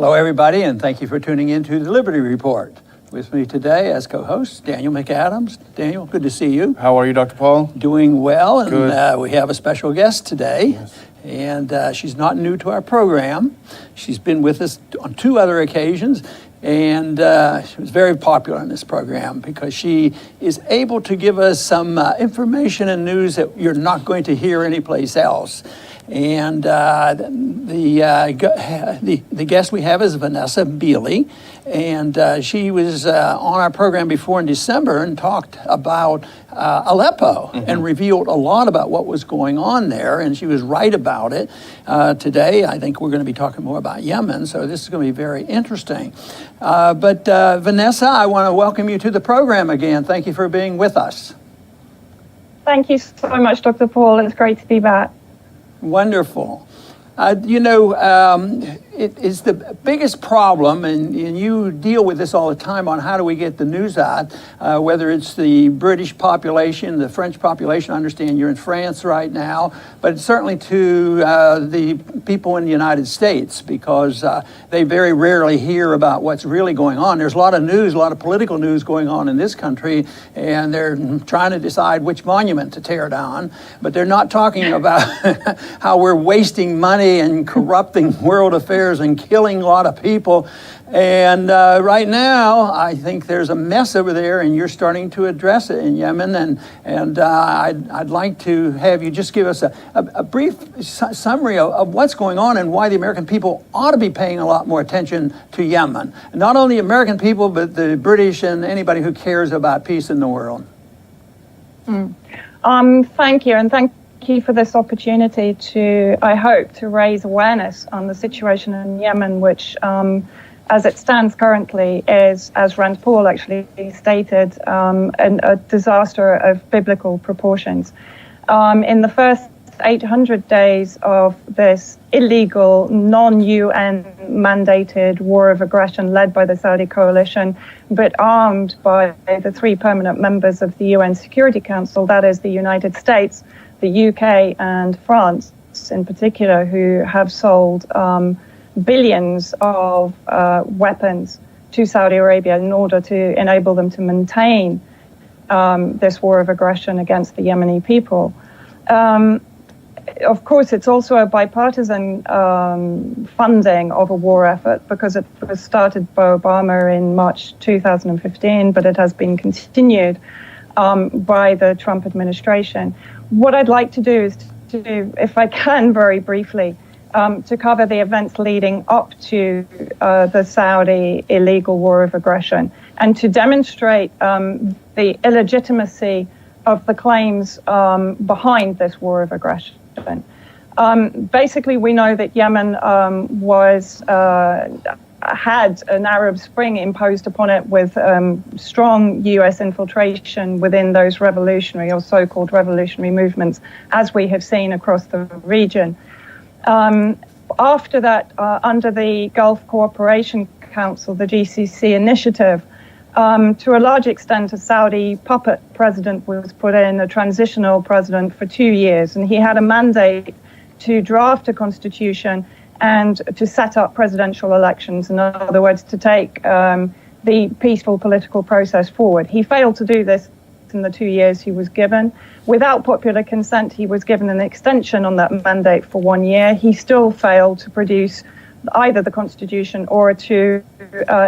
Hello, everybody, and thank you for tuning in to the Liberty Report. With me today as co-host, Daniel McAdams. Daniel, good to see you. How are you, Dr. Paul? Doing well, and Good. We have a special guest today. Yes. And she's not new to our program. She's been with us on 2 other occasions, and she was very popular in this program because she is able to give us some information and news that you're not going to hear anyplace else. And the guest we have is Vanessa Beeley, and she was on our program before in December and talked about Aleppo and revealed a lot about what was going on there, and she was right about it. Today, I think we're going to be talking more about Yemen, so this is going to be very interesting. But Vanessa, I want to welcome you to the program again. Thank you for being with us. Thank you so much, Dr. Paul. It's great to be back. Wonderful. It is the biggest problem, and you deal with this all the time on how do we get the news out, whether it's the British population, the French population. I understand you're in France right now, but certainly to the people in the United States, because they very rarely hear about what's really going on. There's a lot of news, a lot of political news going on in this country, and they're trying to decide which monument to tear down, but they're not talking about how we're wasting money and corrupting world affairs and killing a lot of people. And right now, I think there's a mess over there, and you're starting to address it in Yemen. And I'd like to have you just give us a brief summary of what's going on and why the American people ought to be paying a lot more attention to Yemen. Not only American people, but the British and anybody who cares about peace in the world. Thank you, and thank you for this opportunity to, I hope, to raise awareness on the situation in Yemen, which, as it stands currently, is, as Rand Paul actually stated, a disaster of biblical proportions. In the first 800 days of this illegal, non-UN mandated war of aggression led by the Saudi coalition, but armed by the 3 permanent members of the UN Security Council, that is the United States, the UK and France in particular, who have sold billions of weapons to Saudi Arabia in order to enable them to maintain this war of aggression against the Yemeni people. Of course, it's also a bipartisan funding of a war effort, because it was started by Obama in March 2015, but it has been continued by the Trump administration. What I'd like to do is to, if I can very briefly, to cover the events leading up to the Saudi illegal war of aggression, and to demonstrate the illegitimacy of the claims behind this war of aggression. Basically, we know that Yemen had an Arab Spring imposed upon it with strong US infiltration within those revolutionary or so-called revolutionary movements, as we have seen across the region. After that, under the Gulf Cooperation Council, the GCC initiative, to a large extent, a Saudi puppet president was put in, a transitional president for 2 years, and he had a mandate to draft a constitution and to set up presidential elections, in other words, to take the peaceful political process forward. He failed to do this in the 2 years he was given. Without popular consent, he was given an extension on that mandate for 1 year. He still failed to produce either the constitution or to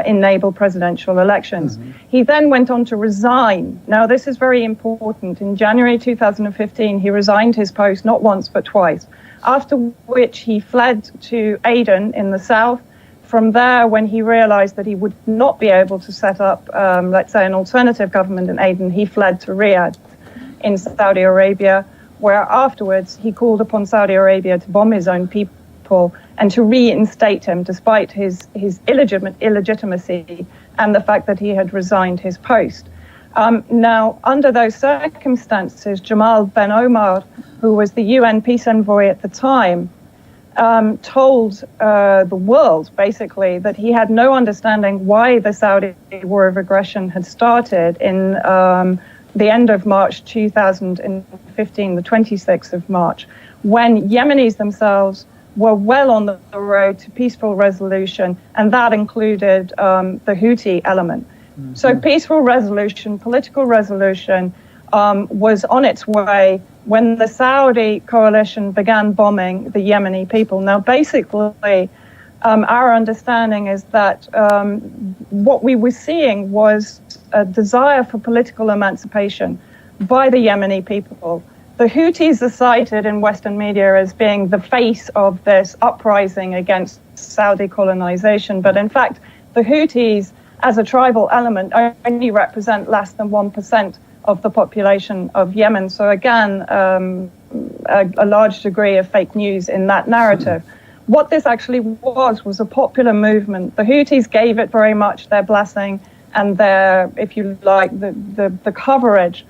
enable presidential elections. He then went on to resign. Now, this is very important. In January 2015, he resigned his post not once but twice, after which he fled to Aden in the south. From there, when he realized that he would not be able to set up, let's say, an alternative government in Aden, he fled to Riyadh in Saudi Arabia, where afterwards he called upon Saudi Arabia to bomb his own people and to reinstate him despite his illegitimacy and the fact that he had resigned his post. Now, under those circumstances, Jamal Ben Omar, who was the UN peace envoy at the time, told the world, basically, that he had no understanding why the Saudi war of aggression had started in the end of March 2015, the 26th of March, when Yemenis themselves were well on the road to peaceful resolution, and that included the Houthi element. Mm-hmm. So peaceful resolution, political resolution was on its way when the Saudi coalition began bombing the Yemeni people. Now, basically, our understanding is that what we were seeing was a desire for political emancipation by the Yemeni people. The Houthis are cited in Western media as being the face of this uprising against Saudi colonization, but in fact, the Houthis, as a tribal element, only represent less than 1% of the population of Yemen. So again, a large degree of fake news in that narrative. What this actually was a popular movement. The Houthis gave it very much their blessing and their, if you like, the coverage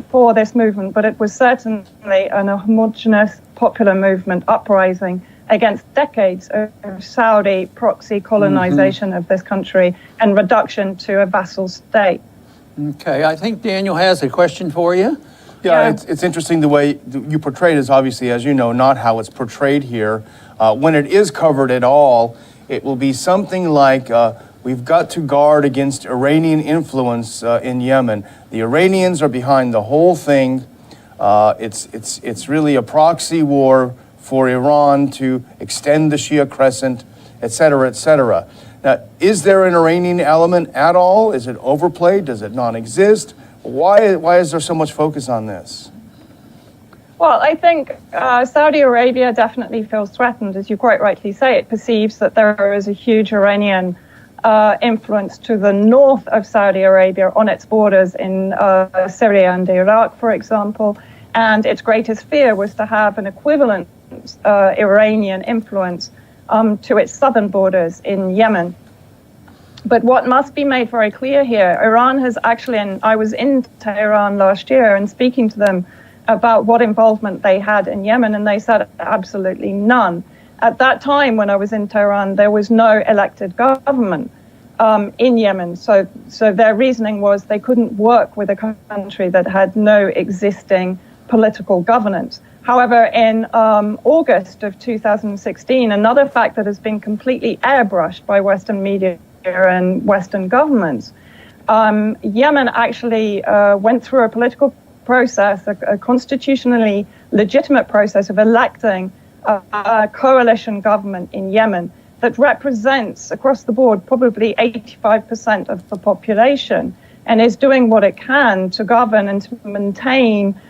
for this movement, but it was certainly an homogenous popular movement uprising against decades of Saudi proxy colonization of this country and reduction to a vassal state. Okay, I think Daniel has a question for you. Yeah, it's interesting the way you portray it is obviously, as you know, not how it's portrayed here. When it is covered at all, it will be something like, we've got to guard against Iranian influence in Yemen. The Iranians are behind the whole thing. It's really a proxy war for Iran to extend the Shia crescent, et cetera, et cetera. Now, is there an Iranian element at all? Is it overplayed? Does it not exist? Why is there so much focus on this? Well, I think Saudi Arabia definitely feels threatened, as you quite rightly say. It perceives that there is a huge Iranian influence to the north of Saudi Arabia on its borders in Syria and Iraq, for example. And its greatest fear was to have an equivalent Iranian influence to its southern borders in Yemen. But what must be made very clear here, Iran has actually, and I was in Tehran last year and speaking to them about what involvement they had in Yemen, and they said absolutely none. At that time, when I was in Tehran, there was no elected government in Yemen. So their reasoning was they couldn't work with a country that had no existing political governance. However, in August of 2016, another fact that has been completely airbrushed by Western media and Western governments, Yemen actually went through a political process, a constitutionally legitimate process of electing a coalition government in Yemen that represents across the board probably 85% of the population and is doing what it can to govern and to maintain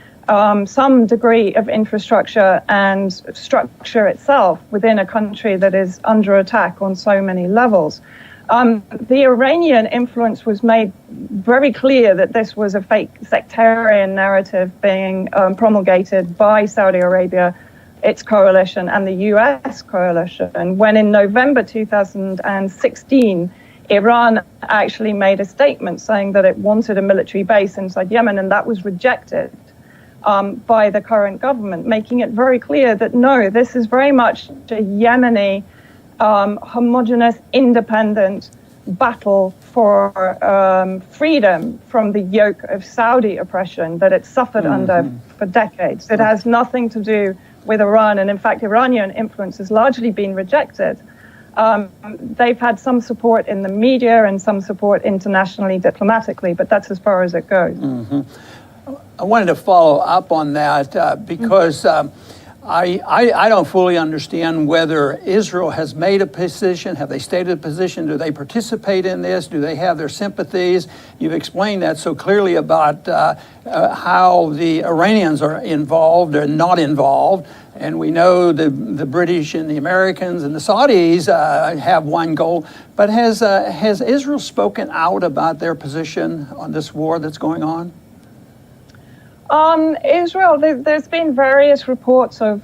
some degree of infrastructure and structure itself within a country that is under attack on so many levels. The Iranian influence was made very clear that this was a fake sectarian narrative being promulgated by Saudi Arabia, its coalition, and the US coalition. And when in November 2016, Iran actually made a statement saying that it wanted a military base inside Yemen, and that was rejected by the current government, making it very clear that no, this is very much a Yemeni homogenous, independent battle for freedom from the yoke of Saudi oppression that it suffered under for decades. It has nothing to do with Iran, and in fact, Iranian influence has largely been rejected. They've had some support in the media and some support internationally, diplomatically, but that's as far as it goes. I wanted to follow up on that because I don't fully understand whether Israel has made a position. Have they stated a position? Do they participate in this? Do they have their sympathies? You've explained that so clearly about how the Iranians are involved or not involved. And we know the British and the Americans and the Saudis have one goal. But has Israel spoken out about their position on this war that's going on? Israel, there's been various reports of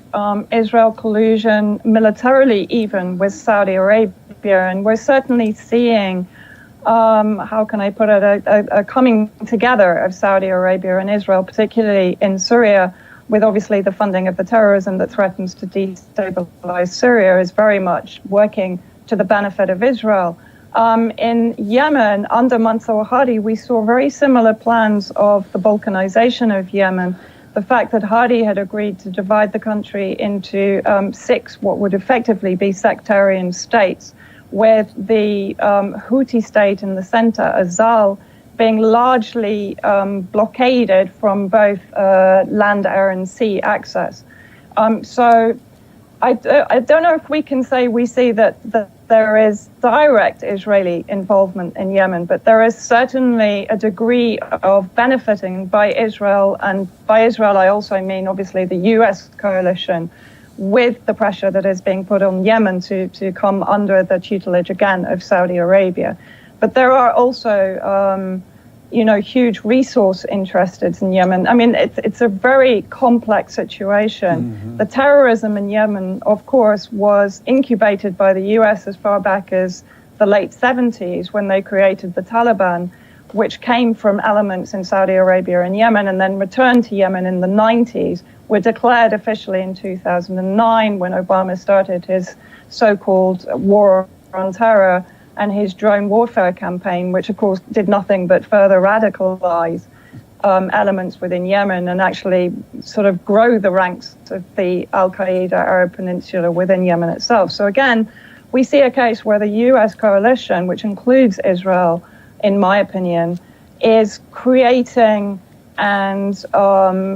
Israel collusion militarily even with Saudi Arabia, and we're certainly seeing, how can I put it, a coming together of Saudi Arabia and Israel, particularly in Syria, with obviously the funding of the terrorism that threatens to destabilize Syria is very much working to the benefit of Israel. In Yemen, under Mansour Hadi, we saw very similar plans of the balkanization of Yemen the fact that Hadi had agreed to divide the country into 6 what would effectively be sectarian states, with the Houthi state in the center, Azal, being largely blockaded from both land, air, and sea access. So I don't know if we can say we see that there is direct Israeli involvement in Yemen, but there is certainly a degree of benefiting by Israel, and by Israel I also mean obviously the US coalition, with the pressure that is being put on Yemen to come under the tutelage again of Saudi Arabia. But there are also huge resource interests in Yemen. I mean, it's a very complex situation. Mm-hmm. The terrorism in Yemen, of course, was incubated by the US as far back as the late 70s when they created the Taliban, which came from elements in Saudi Arabia and Yemen and then returned to Yemen in the 90s, were declared officially in 2009 when Obama started his so-called war on terror and his drone warfare campaign, which of course did nothing but further radicalize elements within Yemen and actually sort of grow the ranks of the Al-Qaeda Arab Peninsula within Yemen itself. So again, we see a case where the US coalition, which includes Israel, in my opinion, is creating and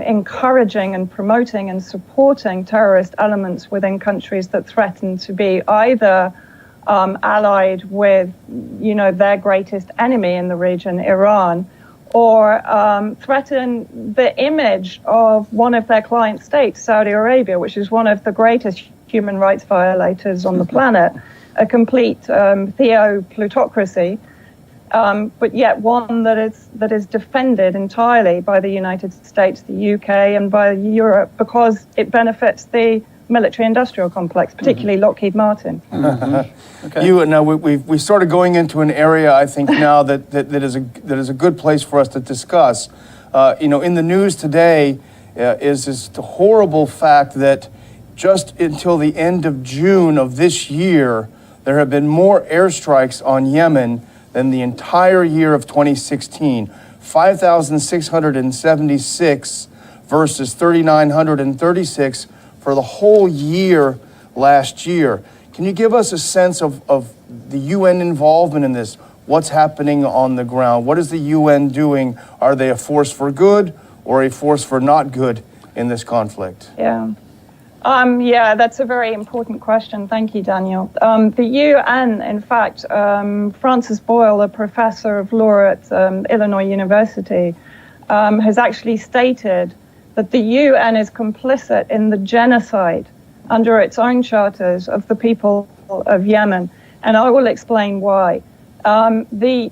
encouraging and promoting and supporting terrorist elements within countries that threaten to be either allied with, their greatest enemy in the region, Iran, or threaten the image of one of their client states, Saudi Arabia, which is one of the greatest human rights violators on the planet, a complete theoplutocracy, but yet one that is defended entirely by the United States, the UK, and by Europe because it benefits the military-industrial complex, particularly Lockheed Martin. Mm-hmm. Okay. We started going into an area, I think, now that is a good place for us to discuss. In the news today is this horrible fact that just until the end of June of this year, there have been more airstrikes on Yemen than the entire year of 2016. 5,676 versus 3,936 for the whole year last year. Can you give us a sense of the UN involvement in this? What's happening on the ground? What is the UN doing? Are they a force for good or a force for not good in this conflict? Yeah, that's a very important question. Thank you, Daniel. The UN, in fact, Francis Boyle, a professor of law at Illinois University, has actually stated that the UN is complicit in the genocide under its own charters of the people of Yemen. And I will explain why. The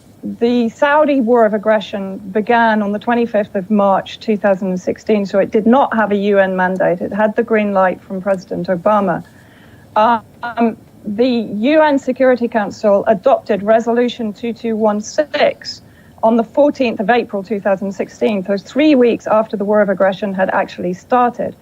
Saudi war of aggression began on the 25th of March 2016, so it did not have a UN mandate. It had the green light from President Obama. The UN Security Council adopted Resolution 2216 on the 14th of April 2016, so 3 weeks after the war of aggression had actually started.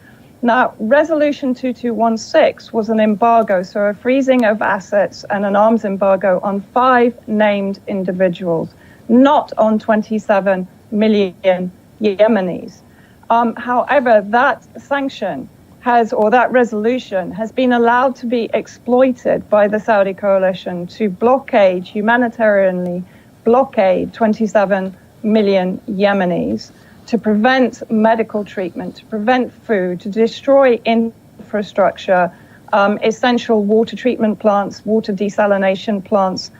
Now, Resolution 2216 was an embargo, so a freezing of assets and an arms embargo on 5 named individuals, not on 27 million Yemenis. However, that sanction that resolution has been allowed to be exploited by the Saudi coalition to humanitarianly blockade 27 million Yemenis, to prevent medical treatment, to prevent food, to destroy infrastructure, essential water treatment plants, water desalination plants,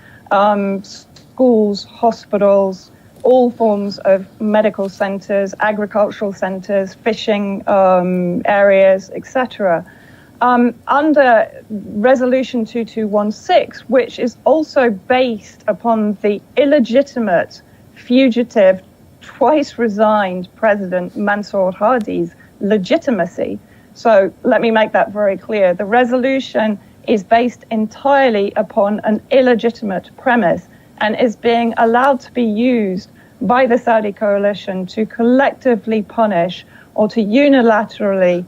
schools, hospitals, all forms of medical centers, agricultural centers, fishing areas, etc. Under Resolution 2216, which is also based upon the illegitimate, fugitive, twice resigned President Mansour Hadi's legitimacy. So let me make that very clear. The resolution is based entirely upon an illegitimate premise and is being allowed to be used by the Saudi coalition to collectively punish or to unilaterally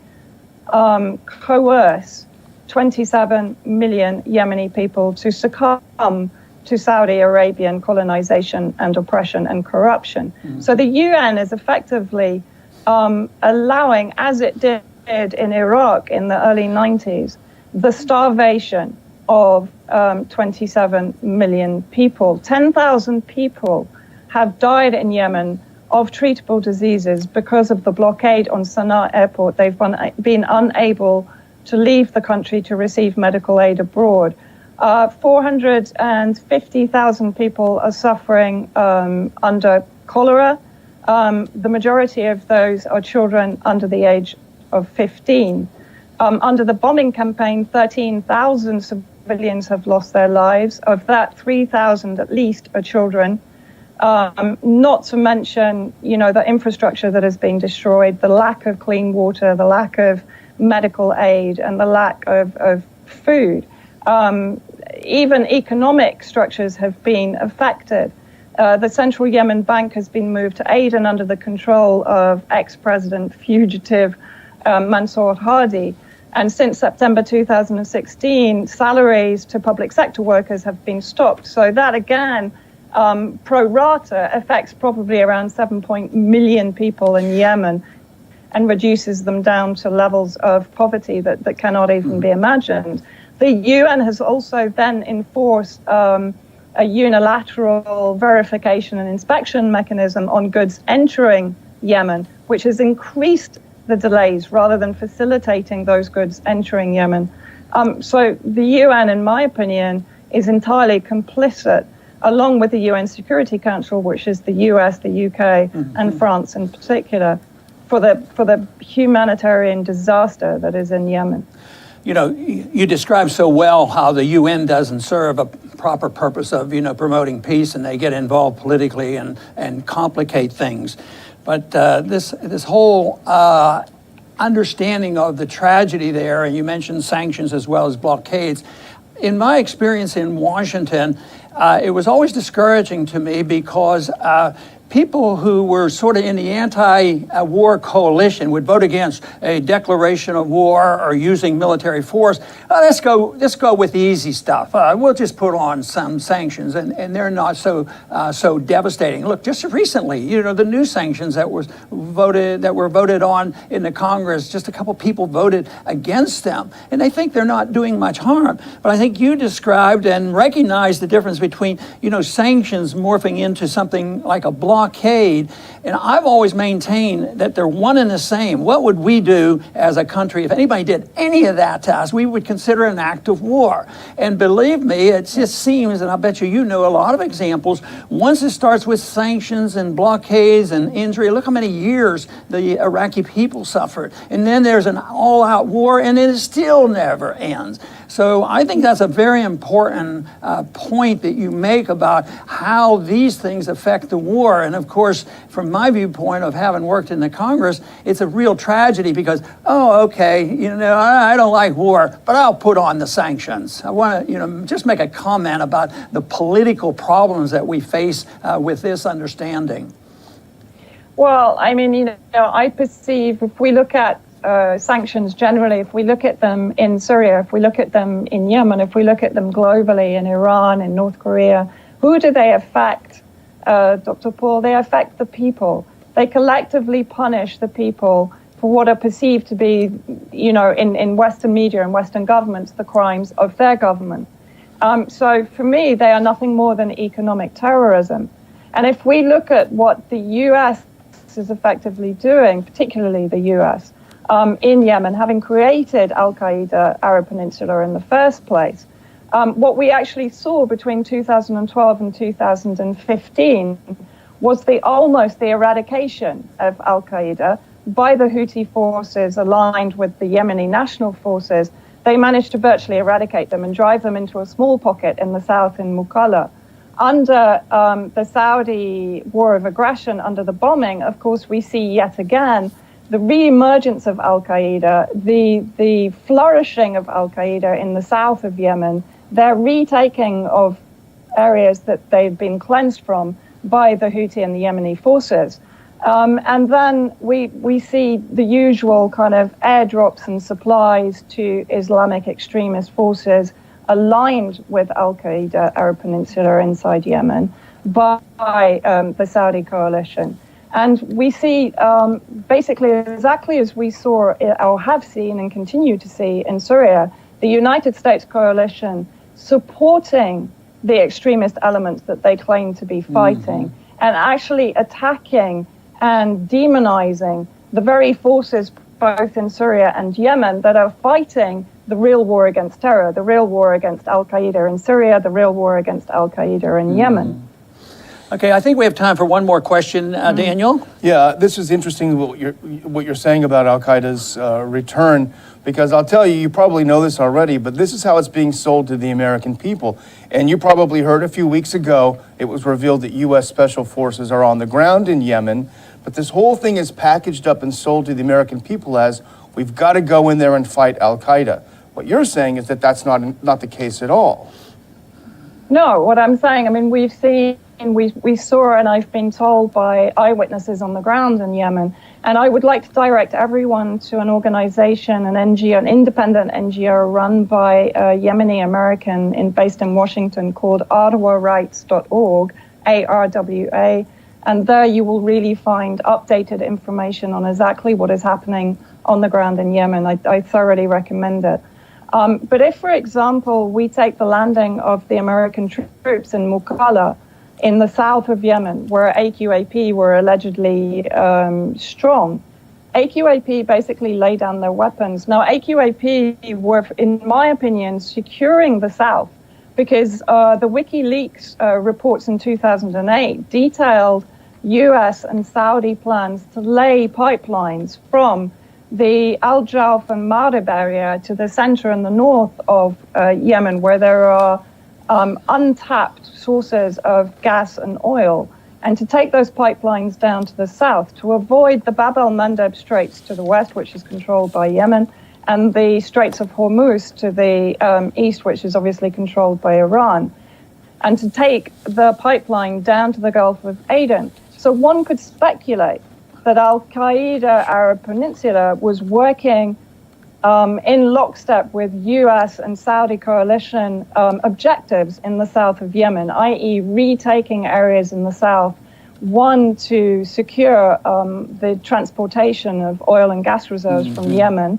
coerce 27 million Yemeni people to succumb to Saudi Arabian colonization and oppression and corruption. Mm-hmm. So the UN is effectively allowing, as it did in Iraq in the early 90s, the starvation of 27 million people. 10,000 people have died in Yemen of treatable diseases because of the blockade on Sana'a airport. They've been unable to leave the country to receive medical aid abroad. 450,000 people are suffering under cholera. The majority of those are children under the age of 15. Under the bombing campaign, 13,000 civilians have lost their lives. Of that, 3,000 at least are children. Not to mention, the infrastructure that has been destroyed, the lack of clean water, the lack of medical aid, and the lack of food. Even economic structures have been affected. The Central Yemen Bank has been moved to Aden under the control of ex-president fugitive Mansour Hadi. And since September 2016, salaries to public sector workers have been stopped. So that, again, pro rata affects probably around 7 million people in Yemen and reduces them down to levels of poverty that cannot even be imagined. The UN has also then enforced a unilateral verification and inspection mechanism on goods entering Yemen, which has increased the delays rather than facilitating those goods entering Yemen. So the UN, in my opinion, is entirely complicit, along with the UN Security Council, which is the US, the UK, and France in particular, for the humanitarian disaster that is in Yemen. You described so well how the UN doesn't serve a proper purpose of, promoting peace, and they get involved politically and complicate things. But this whole understanding of the tragedy there, and you mentioned sanctions as well as blockades. In my experience in Washington, it was always discouraging to me because people who were sort of in the anti-war coalition would vote against a declaration of war or using military force. Let's go with the easy stuff. We'll just put on some sanctions, and they're not so devastating. Look, just recently, the new sanctions that were voted on in the Congress, just a couple people voted against them, and they think they're not doing much harm. But I think you described and recognized the difference between sanctions morphing into something like a blockade, and I've always maintained that they're one and the same. What would we do as a country if anybody did any of that to us? We would consider an act of war. And believe me, it just seems, and I bet you know a lot of examples, once it starts with sanctions and blockades and injury, look how many years the Iraqi people suffered. And then there's an all-out war, and it still never ends. So I think that's a very important point that you make about how these things affect the war. And of course, from my viewpoint of having worked in the Congress, it's a real tragedy because, I don't like war, but I'll put on the sanctions. I want to, just make a comment about the political problems that we face with this understanding. Well, I perceive, if we look at sanctions generally, if we look at them in Syria, if we look at them in Yemen, if we look at them globally in Iran, in North Korea, who do they affect, Dr. Paul? They affect the people. They collectively punish the people for what are perceived to be, in Western media and Western governments, the crimes of their government. So for me, they are nothing more than economic terrorism. And if we look at what the US is effectively doing, particularly the US, in Yemen, having created Al-Qaeda Arab Peninsula in the first place, what we actually saw between 2012 and 2015 was almost the eradication of Al-Qaeda by the Houthi forces aligned with the Yemeni national forces. They managed to virtually eradicate them and drive them into a small pocket in the south in Mukalla. Under the Saudi war of aggression, under the bombing, of course, we see yet again the re-emergence of Al-Qaeda, the flourishing of Al-Qaeda in the south of Yemen, their retaking of areas that they've been cleansed from by the Houthi and the Yemeni forces. And then we see the usual kind of airdrops and supplies to Islamic extremist forces aligned with Al-Qaeda Arab Peninsula inside Yemen by the Saudi coalition. And we see basically exactly as we saw or have seen and continue to see in Syria, the United States coalition supporting the extremist elements that they claim to be fighting, and actually attacking and demonizing the very forces both in Syria and Yemen that are fighting the real war against terror, the real war against Al-Qaeda in Syria, the real war against Al-Qaeda in Yemen. Okay, I think we have time for one more question, Daniel. Yeah, this is interesting what you're saying about Al-Qaeda's return, because I'll tell you, you probably know this already, but this is how it's being sold to the American people. And you probably heard a few weeks ago, it was revealed that U.S. Special Forces are on the ground in Yemen, but this whole thing is packaged up and sold to the American people as, we've got to go in there and fight Al-Qaeda. What you're saying is that that's not the case at all. No, what I'm saying, I mean, we saw, and I've been told by eyewitnesses on the ground in Yemen, and I would like to direct everyone to an organization, an NGO, an independent NGO run by a Yemeni American based in Washington called ArwaRights.org, ARWA, and there you will really find updated information on exactly what is happening on the ground in Yemen. I thoroughly recommend it. But if, for example, we take the landing of the American troops in Mukalla in the south of Yemen, where AQAP were allegedly strong, AQAP basically lay down their weapons. Now, AQAP were, in my opinion, securing the south because the WikiLeaks reports in 2008 detailed US and Saudi plans to lay pipelines from the Al Jawf and Marib area to the center and the north of Yemen, where there are untapped sources of gas and oil, and to take those pipelines down to the south to avoid the Bab el-Mandeb Straits to the west, which is controlled by Yemen, and the Straits of Hormuz to the east, which is obviously controlled by Iran, and to take the pipeline down to the Gulf of Aden. So one could speculate that Al-Qaeda Arab Peninsula was working in lockstep with US and Saudi coalition objectives in the south of Yemen, i.e. retaking areas in the south, one, to secure the transportation of oil and gas reserves from Yemen,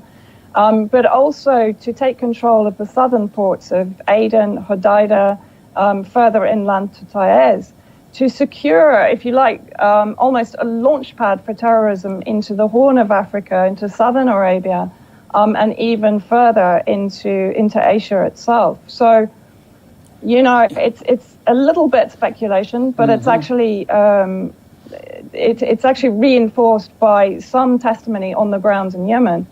but also to take control of the southern ports of Aden, Hodeidah, further inland to Taiz, to secure, if you like, almost a launch pad for terrorism into the Horn of Africa, into southern Arabia, and even further into Asia itself. So, you know, it's a little bit speculation, but it's actually it's actually reinforced by some testimony on the ground in Yemen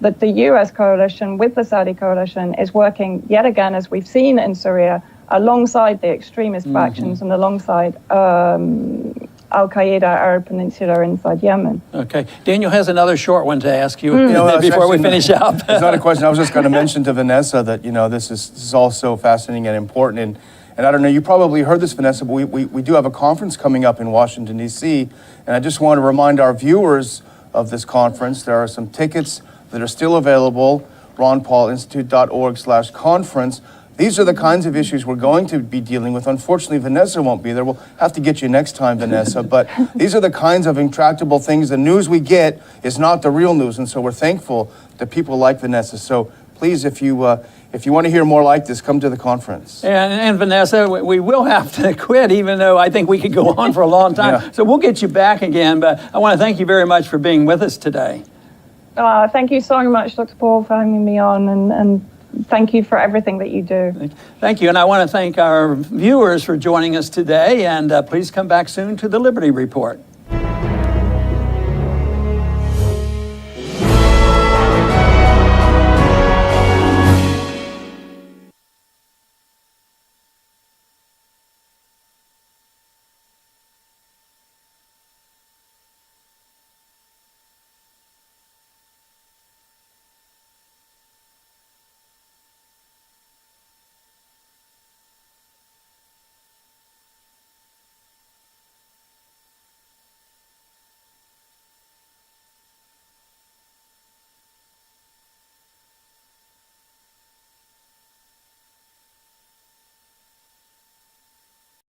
that the US coalition with the Saudi coalition is working yet again, as we've seen in Syria, alongside the extremist factions and alongside Al-Qaeda Arab Peninsula inside Yemen. Okay. Daniel has another short one to ask you before we finish up. It's not a question. I was just going to mention to Vanessa that, you know, this is all so fascinating and important. And I don't know, you probably heard this, Vanessa, but we do have a conference coming up in Washington, D.C. And I just want to remind our viewers of this conference. There are some tickets that are still available, ronpaulinstitute.org/conference. These are the kinds of issues we're going to be dealing with. Unfortunately, Vanessa won't be there. We'll have to get you next time, Vanessa. But these are the kinds of intractable things. The news we get is not the real news. And so we're thankful that people like Vanessa. So please, if you want to hear more like this, come to the conference. And Vanessa, we will have to quit, even though I think we could go on for a long time. Yeah. So we'll get you back again. But I want to thank you very much for being with us today. Thank you so much, Dr. Paul, for having me on, and thank you for everything that you do. Thank you. And I want to thank our viewers for joining us today. And please come back soon to the Liberty Report.